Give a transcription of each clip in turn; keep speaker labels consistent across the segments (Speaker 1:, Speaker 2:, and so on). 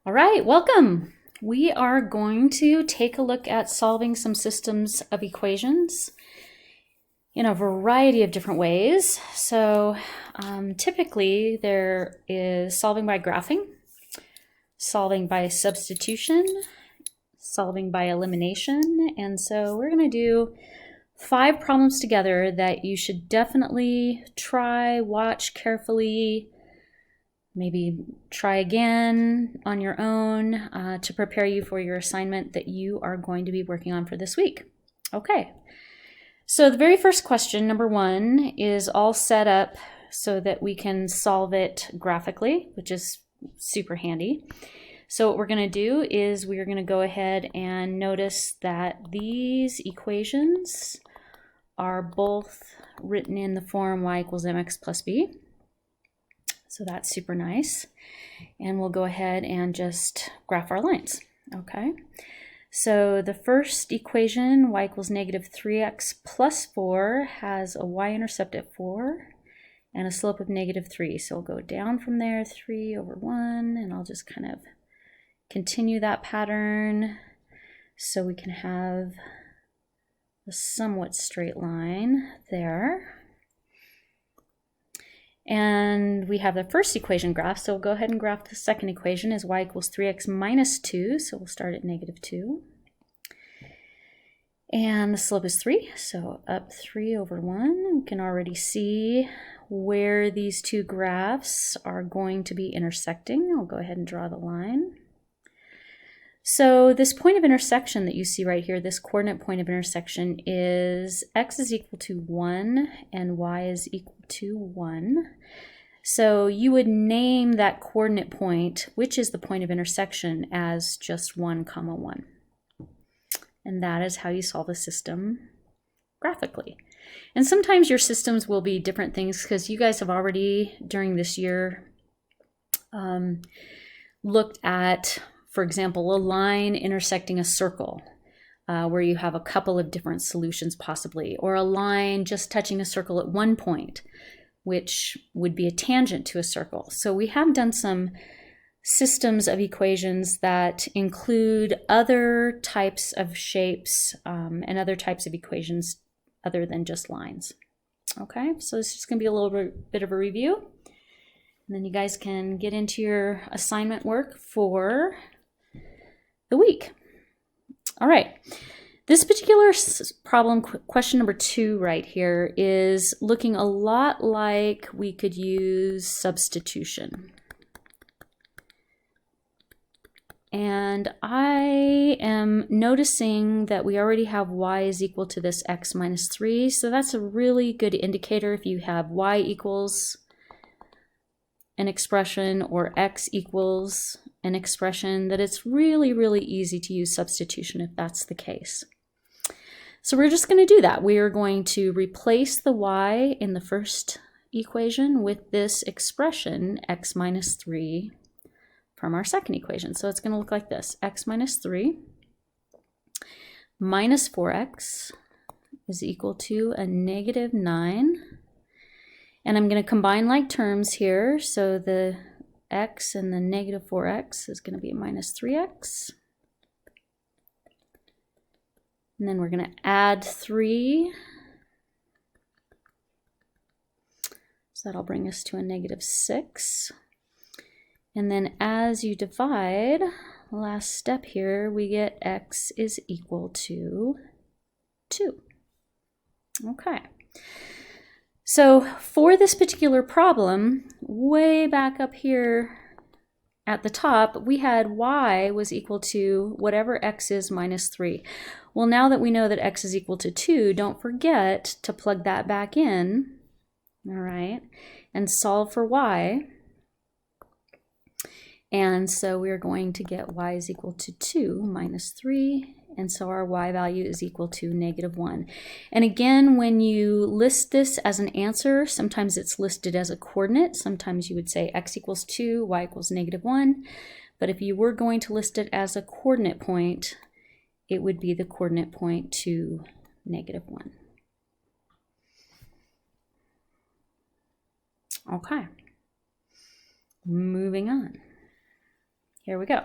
Speaker 1: All right, welcome. We are going to take a look at solving some systems of equations in a variety of different ways. So typically there is solving by graphing, solving by substitution, solving by elimination. And so we're going to do 5 problems together that you should definitely try, watch carefully, maybe try again on your own to prepare you for your assignment that you are going to be working on for this week. Okay, so the very first question, number 1, is all set up so that we can solve it graphically, which is super handy. So what we're going to do is we're going to go ahead and notice that these equations are both written in the form y equals mx plus b. So that's super nice. And we'll go ahead and just graph our lines. Okay. So the first equation, y equals negative 3x plus 4, has a y-intercept at 4 and a slope of negative 3. So we'll go down from there, 3 over 1, and I'll just kind of continue that pattern so we can have a somewhat straight line there. And we have the first equation graph, so we'll go ahead and graph the second equation as y equals 3x minus 2, so we'll start at negative 2. And the slope is 3, so up 3 over 1. We can already see where these two graphs are going to be intersecting. I'll go ahead and draw the line. So this point of intersection that you see right here, this coordinate point of intersection, is x is equal to 1 and y is equal to 1. So you would name that coordinate point, which is the point of intersection, as just 1, 1. And that is how you solve a system graphically. And sometimes your systems will be different things because you guys have already, during this year, looked at, for example, a line intersecting a circle where you have a couple of different solutions possibly, or a line just touching a circle at one point, which would be a tangent to a circle. So we have done some systems of equations that include other types of shapes and other types of equations other than just lines. Okay, so this is just going to be a little bit of a review. And then you guys can get into your assignment work for the week. All right, this particular problem, question number 2 right here, is looking a lot like we could use substitution. And I am noticing that we already have y is equal to this x minus 3, so that's a really good indicator if you have y equals an expression or x equals an expression, that it's really, really easy to use substitution if that's the case. So we're just going to do that. We are going to replace the y in the first equation with this expression, x minus 3, from our second equation. So it's going to look like this. X minus 3 minus 4x is equal to a negative 9. And I'm going to combine like terms here. So the x and the negative 4x is going to be a minus 3x. And then we're going to add 3. So that'll bring us to a negative 6. And then as you divide, last step here, we get x is equal to 2. Okay. So for this particular problem, way back up here at the top, we had y was equal to whatever x is minus 3. Well, now that we know that x is equal to 2, don't forget to plug that back in, all right, and solve for y. And so we're going to get y is equal to 2 minus 3, and so our y value is equal to negative 1. And again, when you list this as an answer, sometimes it's listed as a coordinate. Sometimes you would say x equals 2, y equals negative 1. But if you were going to list it as a coordinate point, it would be the coordinate point to negative 1. Okay, moving on. Here we go.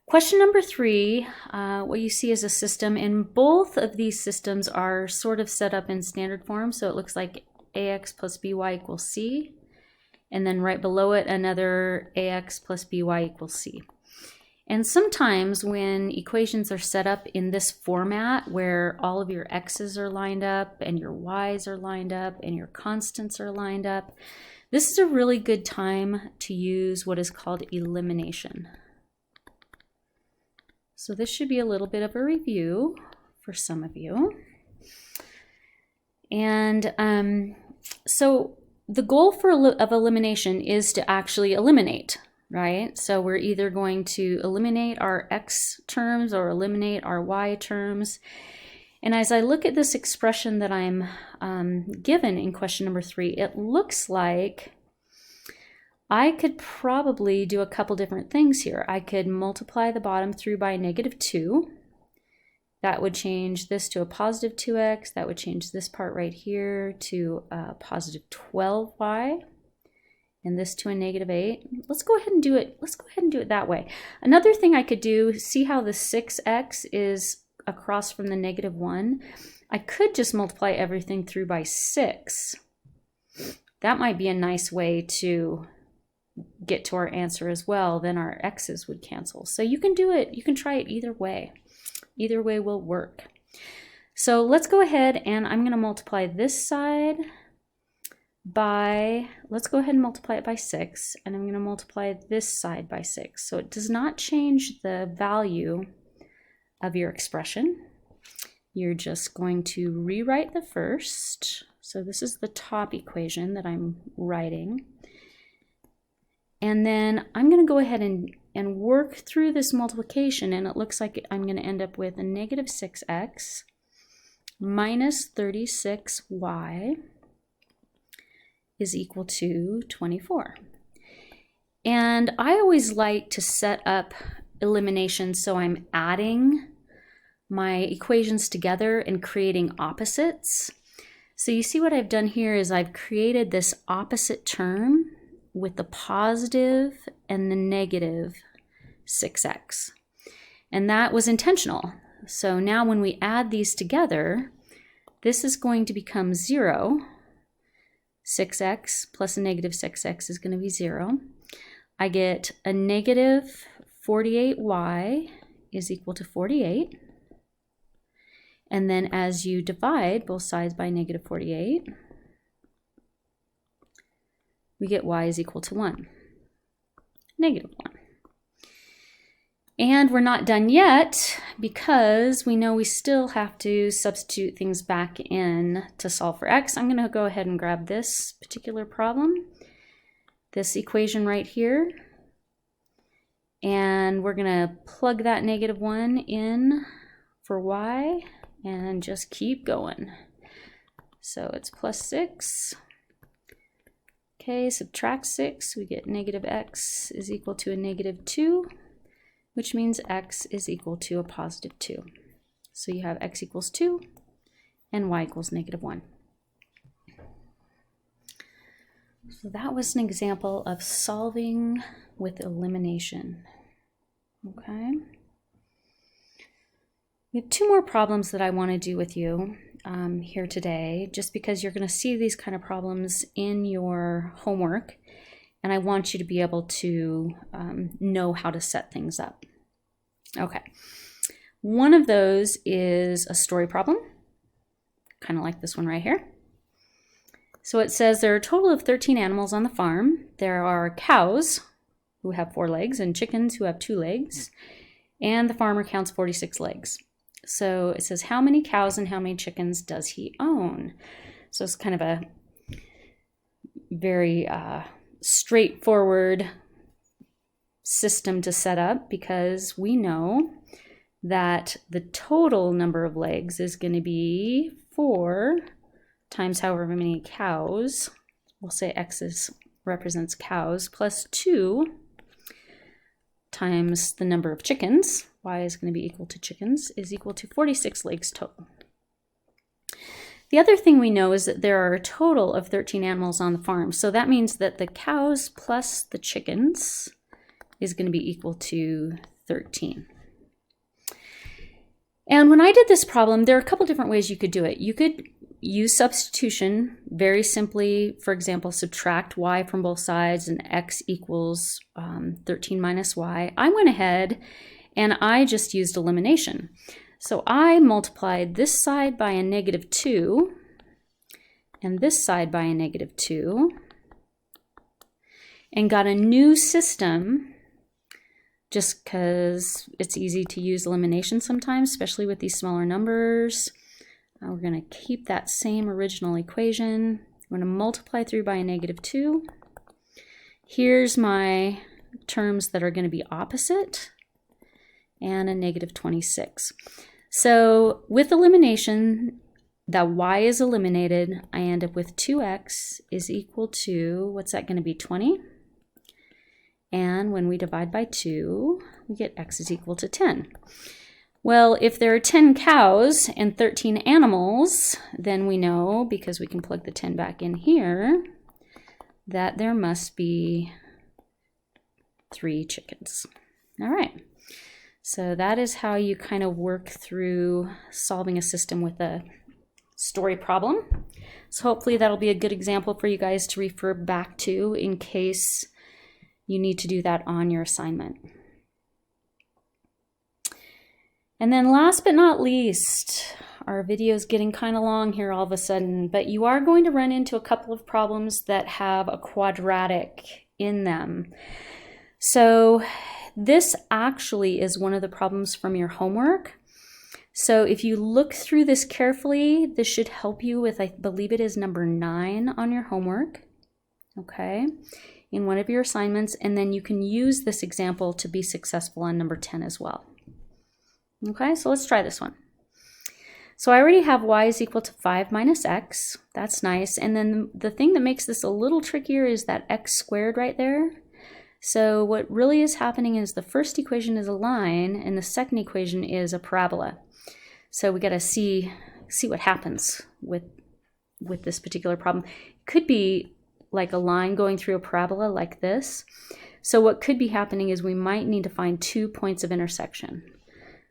Speaker 1: Question number 3, what you see is a system, and both of these systems are sort of set up in standard form. So it looks like ax plus by equals c, and then right below it, another ax plus by equals c. And sometimes when equations are set up in this format where all of your x's are lined up and your y's are lined up and your constants are lined up, this is a really good time to use what is called elimination. So this should be a little bit of a review for some of you. And so the goal of elimination is to actually eliminate, right? So we're either going to eliminate our x terms or eliminate our y terms. And as I look at this expression that I'm given in question number 3, it looks like I could probably do a couple different things here. I could multiply the bottom through by -2. That would change this to a positive 2x. That would change this part right here to a positive 12y. And this to a -8. Let's go ahead and do it. Let's go ahead and do it that way. Another thing I could do, see how the 6x is across from the -1? I could just multiply everything through by 6. That might be a nice way to get to our answer as well. Then our x's would cancel. So you can do it. You can try it either way. Either way will work. So let's go ahead and I'm going to multiply this side by, let's go ahead and multiply it by 6, and I'm going to multiply this side by 6. So it does not change the value of your expression. You're just going to rewrite the first. So this is the top equation that I'm writing. And then I'm going to go ahead and work through this multiplication, and it looks like I'm going to end up with a -6x minus 36y is equal to 24. And I always like to set up elimination so I'm adding my equations together and creating opposites. So you see what I've done here is I've created this opposite term with the positive and the negative 6x. And that was intentional. So now when we add these together, this is going to become 0. 6x plus a -6x is going to be 0. I get a -48y is equal to 48. And then as you divide both sides by -48, we get y is equal to 1, -1. And we're not done yet because we know we still have to substitute things back in to solve for x. I'm going to go ahead and grab this particular problem, this equation right here, and we're going to plug that -1 in for y and just keep going. So it's +6. Okay, subtract 6, we get -x is equal to a -2, which means x is equal to a +2. So you have x equals 2 and y equals -1. So that was an example of solving with elimination. Okay. We have 2 more problems that I want to do with you here today, just because you're going to see these kind of problems in your homework, and I want you to be able to know how to set things up. Okay, one of those is a story problem, kind of like this one right here. So it says there are a total of 13 animals on the farm. There are cows who have 4 legs and chickens who have 2 legs, and the farmer counts 46 legs. So it says, how many cows and how many chickens does he own? So it's kind of a very straightforward system to set up, because we know that the total number of legs is going to be 4 times however many cows. We'll say x represents cows, plus 2 times the number of chickens. Y is going to be equal to chickens, is equal to 46 legs total. The other thing we know is that there are a total of 13 animals on the farm. So that means that the cows plus the chickens is going to be equal to 13. And when I did this problem, there are a couple different ways you could do it. You could use substitution very simply. For example, subtract y from both sides and x equals 13 minus y. I went ahead and I just used elimination. So I multiplied this side by a -2 and this side by a -2 and got a new system just because it's easy to use elimination sometimes, especially with these smaller numbers. We're going to keep that same original equation. I'm going to multiply through by a -2. Here's my terms that are going to be opposite and a -26. So with elimination, that y is eliminated. I end up with 2x is equal to, what's that going to be, 20? And when we divide by 2, we get x is equal to 10. Well, if there are 10 cows and 13 animals, then we know, because we can plug the 10 back in here, that there must be 3 chickens. All right. So that is how you kind of work through solving a system with a story problem. So hopefully that'll be a good example for you guys to refer back to in case you need to do that on your assignment. And then last but not least, our video is getting kind of long here all of a sudden, but you are going to run into a couple of problems that have a quadratic in them. So this actually is one of the problems from your homework. So if you look through this carefully, this should help you with, I believe it is number 9 on your homework, okay, in one of your assignments, and then you can use this example to be successful on number 10 as well. Okay, so let's try this one. So I already have y is equal to 5 minus x. That's nice. And then the thing that makes this a little trickier is that x squared right there. So what really is happening is the first equation is a line and the second equation is a parabola. So we got to see what happens with this particular problem. It could be like a line going through a parabola like this. So what could be happening is we might need to find 2 points of intersection.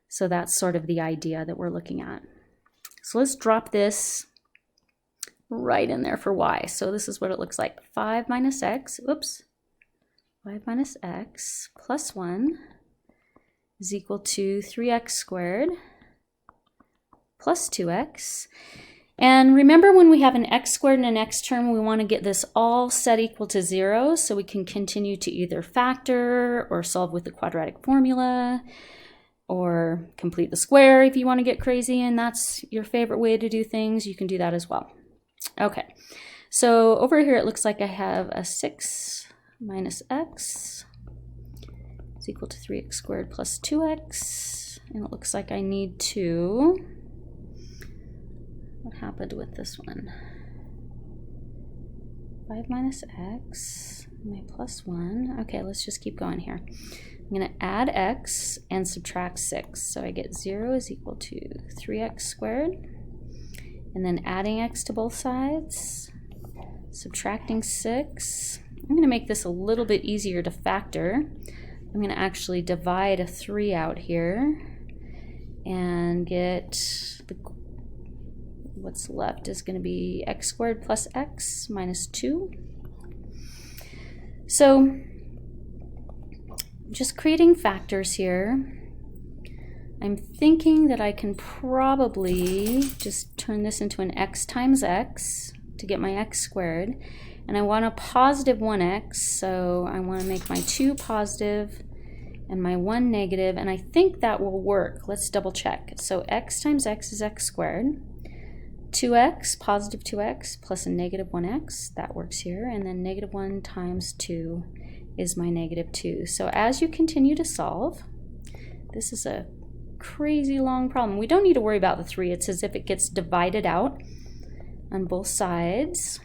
Speaker 1: So that's sort of the idea that we're looking at. So let's drop this right in there for y. So this is what it looks like. 5 minus x, oops, 5 minus x plus 1 is equal to 3x squared plus 2x. And remember, when we have an x squared and an x term, we want to get this all set equal to 0 so we can continue to either factor or solve with the quadratic formula, or complete the square if you want to get crazy and that's your favorite way to do things. You can do that as well. Okay, so over here it looks like I have a 6 minus x is equal to 3x squared plus 2x, and it looks like I need to, what happened with this one? 5 minus x, my plus 1. Okay, let's just keep going here. I'm going to add x and subtract 6. So I get 0 is equal to 3x squared. And then adding x to both sides, subtracting 6. I'm going to make this a little bit easier to factor. I'm going to actually divide a 3 out here and get what's left is going to be x squared plus x minus 2. So just creating factors here. I'm thinking that I can probably just turn this into an x times x to get my x squared. And I want a positive 1x, so I want to make my 2 positive and my 1 negative, and I think that will work. Let's double check. So x times x is x squared. 2x, positive 2x, plus a negative 1x, that works here. And then negative 1 times 2 is my negative 2. So as you continue to solve, this is a crazy long problem. We don't need to worry about the 3. It's as if it gets divided out on both sides.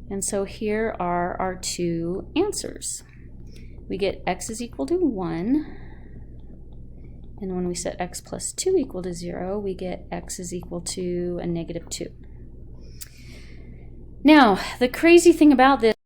Speaker 1: And so here are our 2 answers. We get x is equal to 1 And when we set x plus 2 equal to 0, we get x is equal to a negative 2. Now, the crazy thing about this